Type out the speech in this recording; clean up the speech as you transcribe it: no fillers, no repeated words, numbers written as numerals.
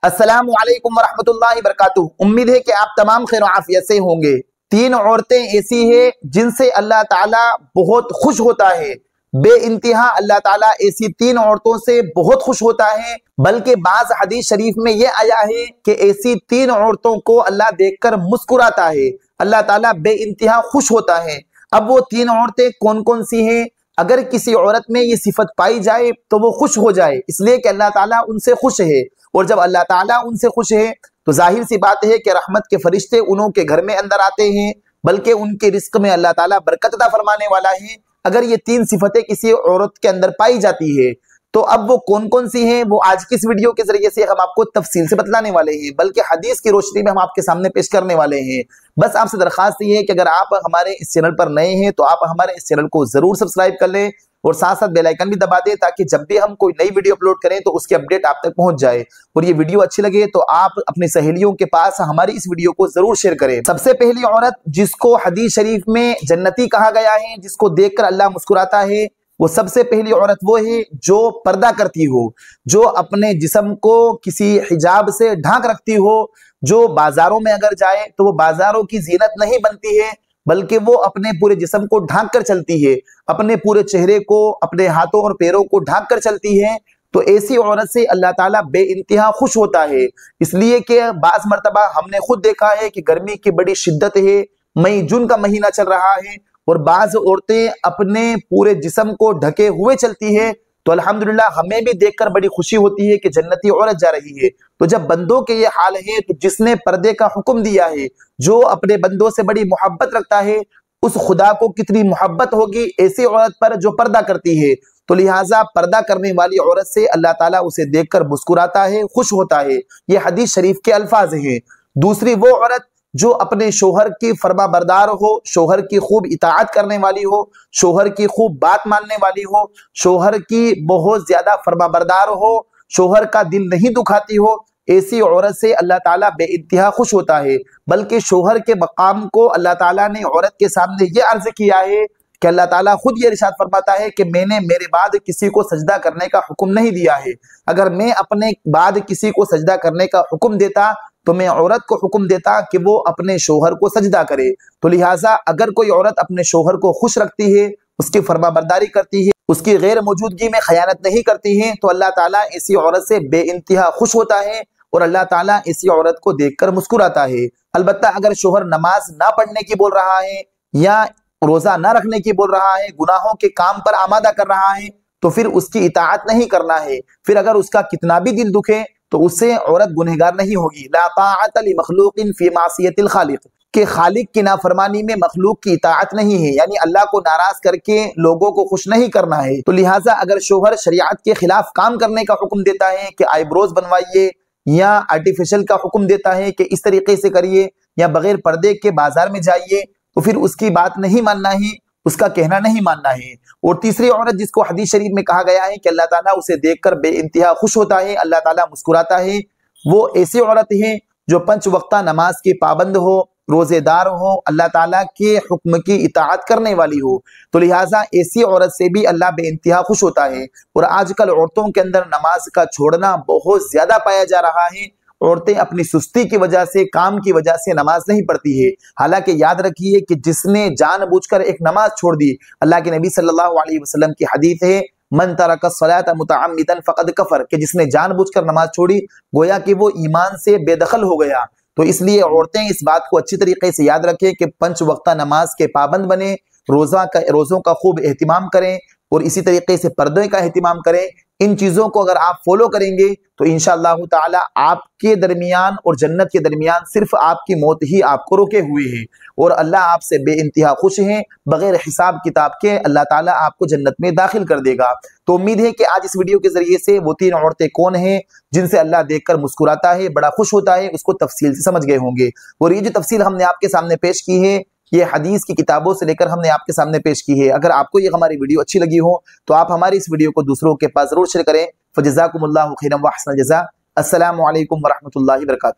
अस्सलामु अलैकुम वरहमतुल्लाहि वबरकातुहू। उम्मीद है कि आप तमाम खैर आफियत से होंगे। तीन औरतें ऐसी है जिनसे अल्लाह ताला बहुत खुश होता है। बेइंतहा अल्लाह ताला ऐसी तीन औरतों से बहुत खुश होता है। बल्कि बाज हदीस शरीफ में यह आया है कि ऐसी तीन औरतों को अल्लाह देखकर मुस्कुराता है, अल्लाह ताला बेइंतहा खुश होता है। अब वो तीन औरतें कौन कौन सी हैं? अगर किसी औरत में ये सिफत पाई जाए तो वो खुश हो जाए, इसलिए कि अल्लाह ताला उनसे खुश है। और जब अल्लाह ताला उनसे खुश है तो जाहिर सी बात है कि रहमत के फरिश्ते उन्हों के घर में अंदर आते हैं, बल्कि उनके रिस्क में अल्लाह ताला बरकत अता फरमाने वाला है। अगर ये तीन सिफतें किसी औरत के अंदर पाई जाती है तो अब वो कौन कौन सी हैं, वो आज की इस वीडियो के जरिए से हम आपको तफसील से बतलाने वाले हैं, बल्कि हदीस की रोशनी में हम आपके सामने पेश करने वाले हैं। बस आपसे दरखास्त ये है कि अगर आप हमारे इस चैनल पर नए हैं तो आप हमारे इस चैनल को जरूर सब्सक्राइब कर लें और साथ साथ बेल आइकन भी दबा दें, ताकि जब भी हम कोई नई वीडियो अपलोड करें तो उसकी अपडेट आप तक पहुंच जाए। और ये वीडियो अच्छी लगे तो आप अपनी सहेलियों के पास हमारी इस वीडियो को जरूर शेयर करें। सबसे पहली औरत जिसको हदीस शरीफ में जन्नती कहा गया है, जिसको देखकर अल्लाह मुस्कुराता है, वो सबसे पहली औरत वो है जो पर्दा करती हो, जो अपने जिस्म को किसी हिजाब से ढांक रखती हो, जो बाजारों में अगर जाए तो वो बाजारों की जीनत नहीं बनती है, बल्कि वो अपने पूरे जिस्म को ढांक कर चलती है, अपने पूरे चेहरे को, अपने हाथों और पैरों को ढांक कर चलती है। तो ऐसी औरत से अल्लाह ताला बेइंतहा खुश होता है। इसलिए कि बास मर्तबा हमने खुद देखा है कि गर्मी की बड़ी शिद्दत है, मई जून का महीना चल रहा है और बाज औरतें अपने पूरे जिस्म को ढके हुए चलती है, तो अल्हम्दुलिल्लाह हमें भी देखकर बड़ी खुशी होती है कि जन्नती औरत जा रही है। तो जब बंदों के ये हाल है तो जिसने पर्दे का हुक्म दिया है, जो अपने बंदों से बड़ी मोहब्बत रखता है, उस खुदा को कितनी मोहब्बत होगी ऐसी औरत पर जो पर्दा करती है। तो लिहाजा पर्दा करने वाली औरत से अल्लाह ताला उसे देखकर मुस्कुराता है, खुश होता है। ये हदीस शरीफ के अल्फाज हैं। दूसरी वो औरत जो अपने शोहर की फरमा बरदार हो, शोहर की खूब इताअत करने वाली हो, शोहर की खूब बात मानने वाली हो, शोहर की बहुत ज्यादा फरमा बरदार हो, शोहर का दिल नहीं दुखाती हो, ऐसी औरत से अल्लाह ताला बेइंतहा खुश होता है। बल्कि शोहर के मकाम को अल्लाह ताला ने औरत के सामने ये अर्ज किया है कि अल्लाह ताला खुद ये इरशाद फरमाता है कि मैंने मेरे बाद किसी को सजदा करने का हुक्म नहीं दिया है। अगर मैं अपने बाद किसी को सजदा करने का हुक्म देता तो मैं औरत को हुक्म देता कि वो अपने शोहर को सजदा करे। तो लिहाजा अगर कोई औरत अपने शोहर को खुश रखती है, उसकी फरमाबरदारी करती है, उसकी गैर मौजूदगी में खयानत नहीं करती है, तो अल्लाह ताला ऐसी औरत से बेइंतहा खुश होता है और अल्लाह ताला ऐसी औरत को देखकर मुस्कुराता है। अलबत्ता अगर शोहर नमाज ना पढ़ने की बोल रहा है या रोजा ना रखने की बोल रहा है, गुनाहों के काम पर आमादा कर रहा है, तो फिर उसकी इताअत नहीं करना है। फिर अगर उसका कितना भी दिल दुखे तो उससे औरत गुनहगार नहीं होगी। ला ताअत लि मखलूकिन फी मासियतिल खालिक, के खालिक की नाफरमानी में मखलूक की इताअत नहीं है, यानी अल्लाह को नाराज करके लोगों को खुश नहीं करना है। तो लिहाजा अगर शोहर शरीयत के खिलाफ काम करने का हुक्म देता है कि आईब्रोज बनवाइए, या आर्टिफिशियल का हुक्म देता है कि इस तरीके से करिए, या बगैर पर्दे के बाजार में जाइए, तो फिर उसकी बात नहीं मानना है, उसका कहना नहीं मानना है। और तीसरी औरत जिसको हदीस शरीफ में कहा गया है कि अल्लाह ताला उसे देखकर बेइंतहा खुश होता है, अल्लाह ताला मुस्कुराता है, वो ऐसी औरत है जो 5 वक्ता नमाज की पाबंद हो, रोजेदार हो, अल्लाह ताला के हुक्म की इताअत करने वाली हो। तो लिहाजा ऐसी औरत से भी अल्लाह बेइंतहा खुश होता है। और आजकल औरतों के अंदर नमाज का छोड़ना बहुत ज्यादा पाया जा रहा है। औरतें अपनी सुस्ती की वजह से, काम की वजह से नमाज नहीं पढ़ती है। हालांकि याद रखिए कि जिसने जानबूझकर एक नमाज छोड़ दी, अल्लाह के नबी सल्लल्लाहु अलैहि वसल्लम की हदीस है, मन तरका सलात मुतअम्मिदन फक़द कफर, कि जिसने जानबूझकर नमाज छोड़ी गोया कि वो ईमान से बेदखल हो गया। तो इसलिए औरतें इस बात को अच्छी तरीके से याद रखें कि 5 वक्ता नमाज के पाबंद बने, रोजों का खूब एहतिमाम करें और इसी तरीके से पर्दे का एहतिमाम करें। इन चीजों को अगर आप फॉलो करेंगे तो इंशाअल्लाह ताला आपके दरमियान और जन्नत के दरमियान सिर्फ आपकी मौत ही आपको रोके हुए है और अल्लाह आपसे बेइंतहा खुश है। बगैर हिसाब किताब के अल्लाह ताला आपको जन्नत में दाखिल कर देगा। तो उम्मीद है कि आज इस वीडियो के जरिए से वो 3 औरतें कौन हैं जिनसे अल्लाह देखकर मुस्कुराता है, बड़ा खुश होता है, उसको तफसील से समझ गए होंगे। और ये जो तफसील हमने आपके सामने पेश की है, ये हदीस की किताबों से लेकर हमने आपके सामने पेश की है। अगर आपको ये हमारी वीडियो अच्छी लगी हो तो आप हमारी इस वीडियो को दूसरों के पास जरूर शेयर करें। फजज़ाकुमुल्लाहु खैरन व अहसन जज़ा। अस्सलामु अलैकुम व रहमतुल्लाहि व बरकातुहू।